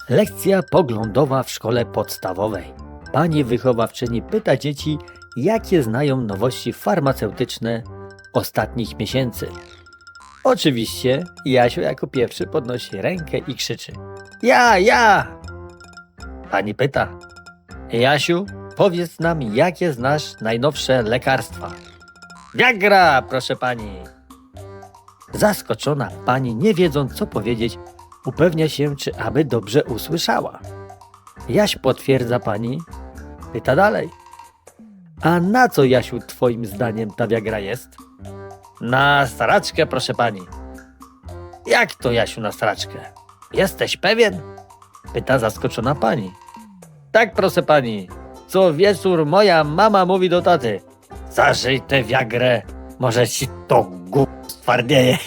Lekcja poglądowa w szkole podstawowej. Pani wychowawczyni pyta dzieci, jakie znają nowości farmaceutyczne ostatnich miesięcy. Oczywiście Jasiu jako pierwszy podnosi rękę i krzyczy: Ja! Pani pyta: Jasiu, powiedz nam, jakie znasz najnowsze lekarstwa. Viagra, proszę pani. Zaskoczona pani, nie wiedząc co powiedzieć, upewnia się, czy aby dobrze usłyszała. Jaś potwierdza pani, pyta dalej: a na co, Jasiu, twoim zdaniem ta Viagra jest? Na staraczkę, proszę pani. Jak to, Jasiu, na staraczkę? Jesteś pewien? Pyta zaskoczona pani. Tak, proszę pani. Co wieczór moja mama mówi do taty: zażyj tę Viagrę, może ci to stwardnieje.